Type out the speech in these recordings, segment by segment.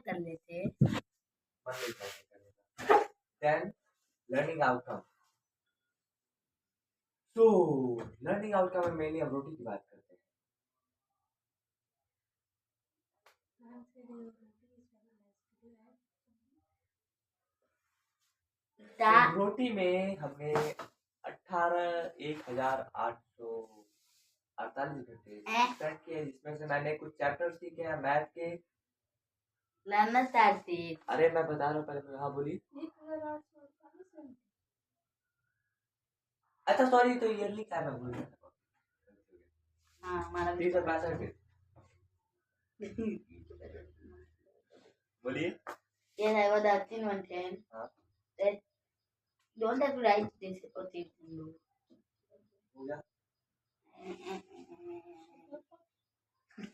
कर लेते। मन नहीं था करने का। Then learning outcome. So learning outcome में मेनली हम रोटी की बात करते हैं। तो रोटी में हमने 18,1,848 घंटे स्पेंड किए, जिसमें से मैंने कुछ चैप्टर सीखे हैं मैथ के। अरे मैं बता रहा हूँ पहले। हाँ बोली। अच्छा सॉरी, तो ईयरली क्या मैं भूल गया। हाँ हमारा भी 362 बोलिए। Yes, I was asking one time हाँ that don't have to write this or this. हो गया।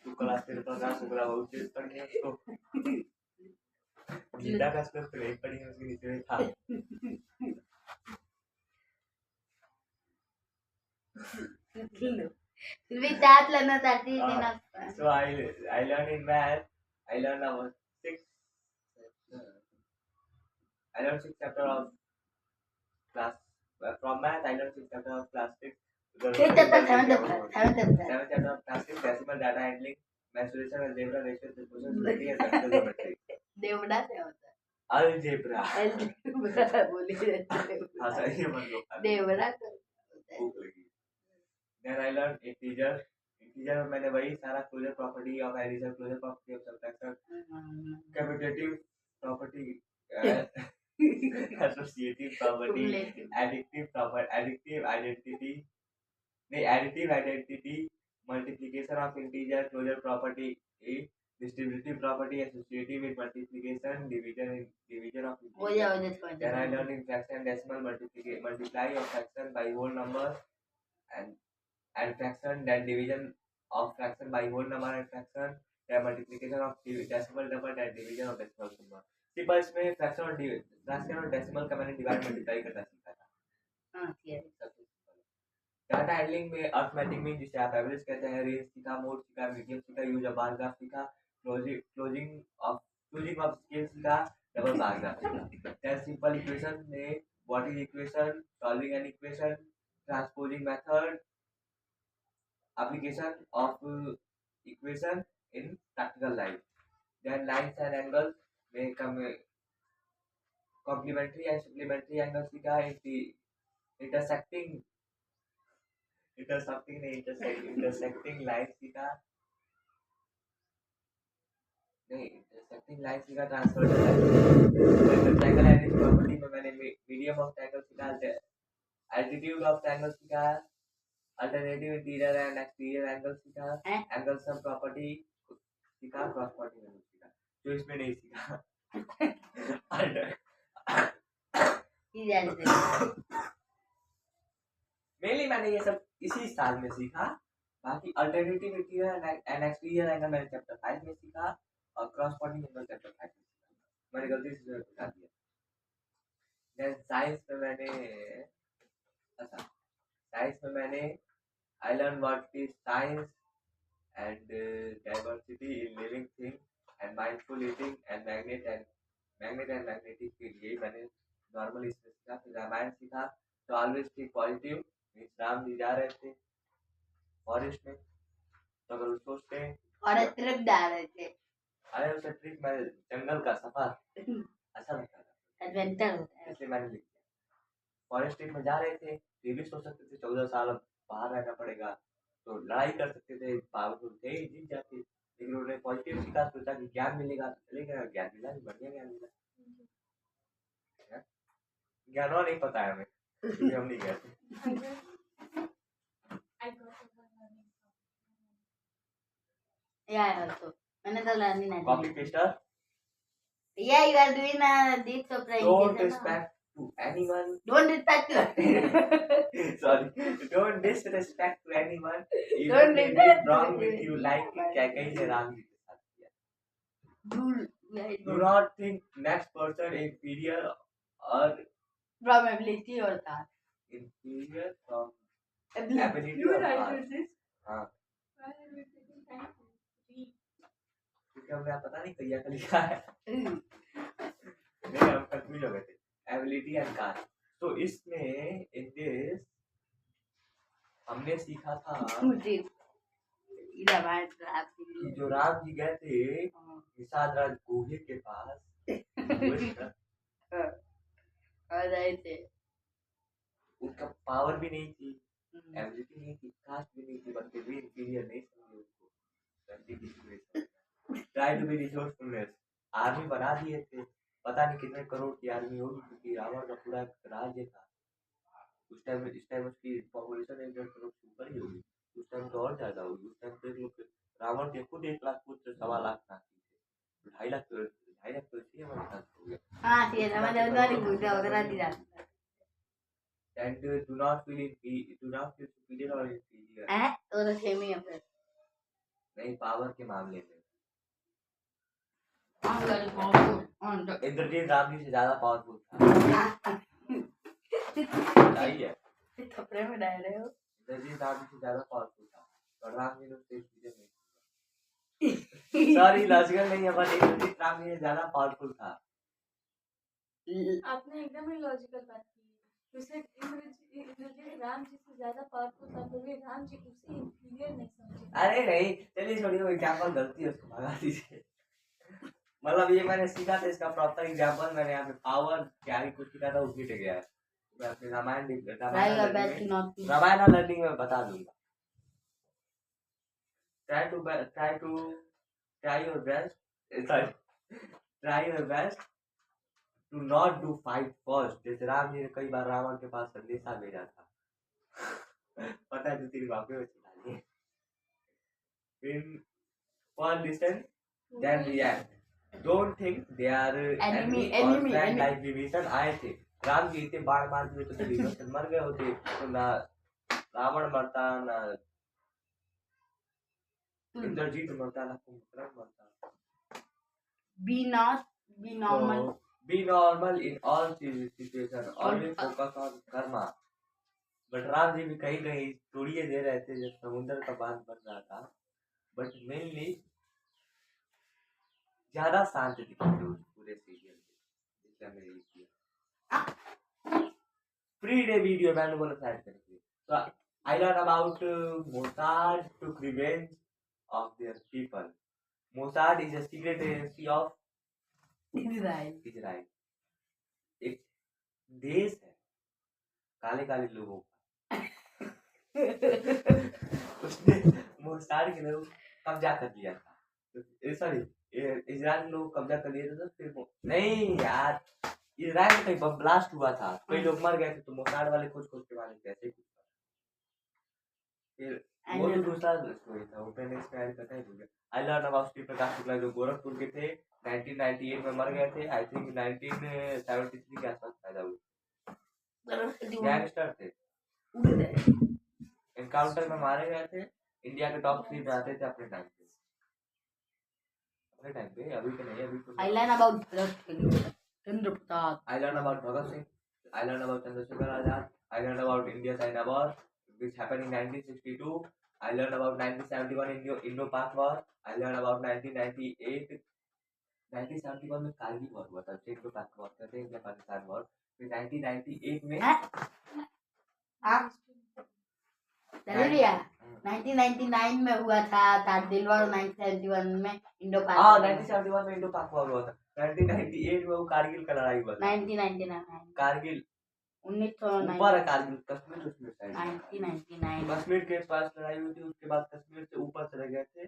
तू क्लास तेरे पास आ शुक्ला बहुत चीज पढ़ी है उसको। गीता का श्लोक तो एक पढ़ी है, उसके नीचे में था। With that, learn that is हाँ, enough. so I learned in math. I learned about six chapter of class. From math, I learned six chapter of class 6. Seventh chapter of class 6, decimal data handling, mensuration, algebra, ratio, distribution, symmetry, and vector geometry. Devda से होता है। Algebra. algebra बोलिए। हाँ सही है मतलब। देवड़ा का भूख लगी। Then I learned integer. Integer में मैंने वही सारा closure property of addition, closure property of subtraction, commutative property, associative property, additive identity, multiplication of integer, closure property, distributive property associative with multiplication, division of integer. Then I learned in fraction, decimal, multiply of fraction by whole number, and fraction, then division of fraction by whole number and fraction, then multiplication of decimal number, then division of decimal number. Simple इसमें fraction और decimal का मैंने divide multiply करना सीखा था। Data handling में arithmetic mean, जिसे आप एवरेज कहते हैं, रेंज सीखा, मोड सीखा, मीडियम सीखा, यूज ऑफ बार ग्राफ सीखा, क्लोजिंग ऑफ स्केल सीखा, डबल बार ग्राफ सीखा। देन सिंपल इक्वेशन में what is equation, solving an equation, transposing method, application of equation in practical life. Then lines and angles में complementary and supplementary angles सीखा, intersecting lines सीखा, नहीं intersecting lines सीखा, transversal lines। triangle and its property में मैंने medium of triangle सीखा, altitude of triangle सीखा, alternative interior and exterior angles सीखा, angle sum property सीखा, क्रॉस पॉइंट सीखा, जो इसमें नहीं सीखा। मेनली मैंने ये सब इसी साल में सीखा। बाकी alternative interior and exterior angle मैंने चैप्टर 5 में सीखा, और क्रॉस पॉइंटिंग एंगल चैप्टर 5 में सीखा। मैंने गलती से बता दिया। देन साइंस में मैंने I learn what is science and diversity in living thing and mindful eating and magnetic field। यही मैंने नॉर्मल इसमें सीखा। फिर रामायण सीखा, तो ऑलवेज थी पॉजिटिव मीन्स राम जी जा रहे थे फॉरेस्ट में, तो अगर सोचते हैं और ट्रिप जा रहे थे, अरे उसे ट्रिप में जंगल का सफर अच्छा लगता था, एडवेंचर होता है, इसलिए मैंने लिख दिया। फॉरेस्ट ट्रिप में जा रहे थे, ये भी सोच सकते थे 14 साल बाहर रहना पड़ेगा, तो लड़ाई कर सकते थे, पावरफुल थे, जीत जाते। लेकिन उन्होंने पॉजिटिव सीखा, सोचा कि ज्ञान मिलेगा तो चलेगा, ज्ञान मिला, बढ़िया ज्ञान मिला। ज्ञान नहीं पता है हमें, क्योंकि हम नहीं गए थे। मैंने तो लर्निंग नहीं copy Pasteur. Yeah, you are doing this so Don't respect to anyone. Don't respect to Sorry. Don't disrespect to anyone. Don't Even if it's wrong with you, like क्या कहीं ने राम जी के साथ किया। Do not think next person inferior or probability or that. Inferior from ability or that. हाँ। क्योंकि हमने पता नहीं कैया का लिखा है। नहीं, हम कंफ्यूज हो गए थे। Ability and car. तो इसमें इन दिस हमने सीखा था मुझे रामायण कि जो राम जी गए थे निषाद राज गुहे के पास, और आए थे उनका पावर भी नहीं थी, एबिलिटी नहीं थी, कास्ट भी नहीं थी, बट भी इंफीरियर नहीं समझे उसको। Try to be resourcefulness. Army बना दिए थे, पता नहीं कितने करोड़ की आर्मी होगी, क्योंकि रावण का पूरा राज्य था उस टाइम। इस टाइम उसकी पॉपुलेशन 1.5 करोड़ से ऊपर ही होगी, उस टाइम तो और ज्यादा होगी। उस टाइम पे लोग रावण के खुद 1 लाख पुत्र 1.25 लाख नाती थे, 2.5 लाख तो इसलिए हमारे साथ हो गया। हाँ ठीक है समझ उधर ही पूछा उधर ही जाता And do not feel superior or inferior। है वो तो सेम ही है फिर नहीं, पावर के मामले में इंद्रजीत राम जी से ज्यादा पावरफुल था। सही है, कपड़े में डाल रहे हो इंद्रजीत राम जी से ज्यादा पावरफुल था, और राम जी ने उससे चीजें नहीं। सॉरी, लॉजिकल नहीं है, बट इंद्रजीत राम जी से ज्यादा पावरफुल था। आपने एकदम ही लॉजिकल बात की। उसे इंद्रजीत राम जी से ज्यादा पावरफुल था, फिर भी राम जी उसे इंफीरियर नहीं समझे। अरे नहीं, चलिए छोड़िए, वो एग्जाम्पल गलती है, उसको भगा दीजिए। मतलब ये मैंने सीखा था, इसका प्रॉपर एग्जाम्पल मैंने यहाँ पे पावर क्या ही कुछ सीखा था, वो मिट गया है। मैं अपने रामायण लर्निंग में बता दूंगा। try your best to not do fight first। जैसे राम जी ने कई बार रावण के पास संदेशा भेजा था। पता है, तेरी वापे में चला लिए। First listen, then react। Don't think they are enemy or friend like Vibhishan आए थे। राम जी इतने बाण मार दिए तो विभीषण मर गए होते, तो ना रावण मरता, ना इंद्रजीत मरता, ना कुंभकर्ण मरता। be normal So, be normal in all situations, always focus on karma। But Ram ji भी कहीं कहीं तोड़िए दे रहे थे जब समुद्र का बांध बन रहा था, बट मेनली ज्यादा शांत दिखे थे उस पूरे सीरियल में, इसलिए हमने ये किया। फ्री डे वीडियो मैंने बोला था ऐड करके। तो I learned about Mossad took revenge of their people। Mossad is a secret agency of Israel। एक देश है काले काले लोगों का। उसने मोसाद के लोग कब्जा कर लिया था। सॉरी, इजराइल लोग कब्जा कर लिए थे, तो फिर नहीं यार, इजराइल में कहीं बम ब्लास्ट हुआ था, कई लोग मर गए थे, तो मोसाद वाले खोज खोज के मारे थे, ऐसे कुछ। फिर वो तो दूसरा स्टोरी था, वो मैंने इसमें ऐड करना ही भूल गया। आई लर्न अबाउट श्री प्रकाश शुक्ला, जो गोरखपुर के थे, 1998 में मर गए थे। आई थिंक 1973 के आसपास पैदा हुए, गैंगस्टर थे, एनकाउंटर में मारे गए थे। इंडिया के टॉप 3 में आते थे अपने टाइम पे, अभी तो नहीं, अभी तो। I learn about Chandra Pratap। I learn about Bhagat Singh, I learn about Chandrasekhar Azad, I learn about India China war which happened in 1962, I learn about 1971 Indo-Pak war, I learn about 1998 1971 में Kargil war हुआ था, इंडो-पाक war कहते हैं, India Pakistan war. फिर 1998 में 1999 में हुआ था कारगिल वॉर, 1971 में इंडो-पाक। 1971 में इंडो-पाक वॉर हुआ था, 1998 में वो कारगिल का लड़ाई हुआ था। 1999 कारगिल 1999 ऊपर है, कारगिल कश्मीर साइड 1999 कश्मीर के पास लड़ाई हुई थी। उसके बाद कश्मीर से ऊपर चले गए थे,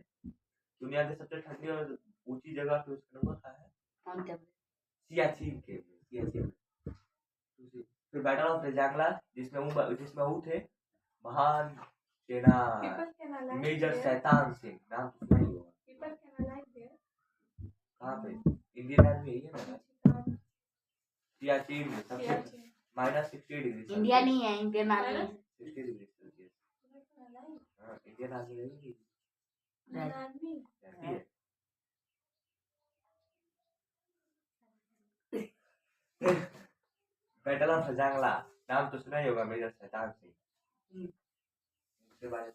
दुनिया की सबसे ठंडी और ऊंची जगह पे उसका नंबर था है सियाचिन के, सियाचिन। फिर बैटल ऑफ रेजांगला, जिसमें वो थे महान सेना मेजर शैतान सिंह, नाम सुना ही होगा। कहाँ पे? इंडियन आर्मी है ना, सियाचिन में सबसे -60 डिग्री। इंडिया नहीं है, इंडियन आर्मी 60 डिग्री सेल्सियस। हाँ, इंडियन आर्मी रहेगी, रहती है। बैटल ऑफ रेजांगला, नाम तो सुना ही होगा, मेजर शैतान सिंह। उसके बारे में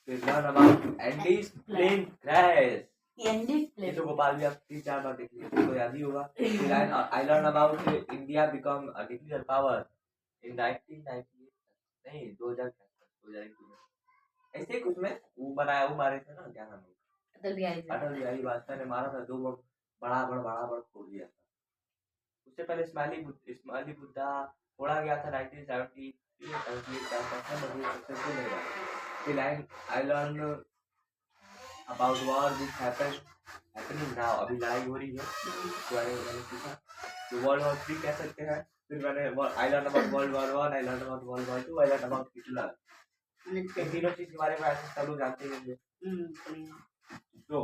फिर learn about Andes plane crash. ये तो गोपाल भी आप 3-4 बार देख लिए तो याद ही होगा। फिर आई learn about India become a nuclear power in 1998 नहीं 2002 में ऐसे ही कुछ में वो बनाया वो मारे थे ना क्या नाम है अटल बिहारी वाजपेयी ने मारा था 2 बड़ा फोड़ दिया था। उससे पहले इस्माइली बुद्धा फोड़ा गया था 1970 Till I learn about war which happening now अभी लड़ाई हो रही है तो मैंने सीखा तो वर्ल्ड वॉर 3 कह सकते हैं। फिर मैंने I learn about world war 1 I learn about world war 2 I learn about Hitler. इन तीनों चीज के बारे में ऐसे सब लोग जानते ही होंगे। तो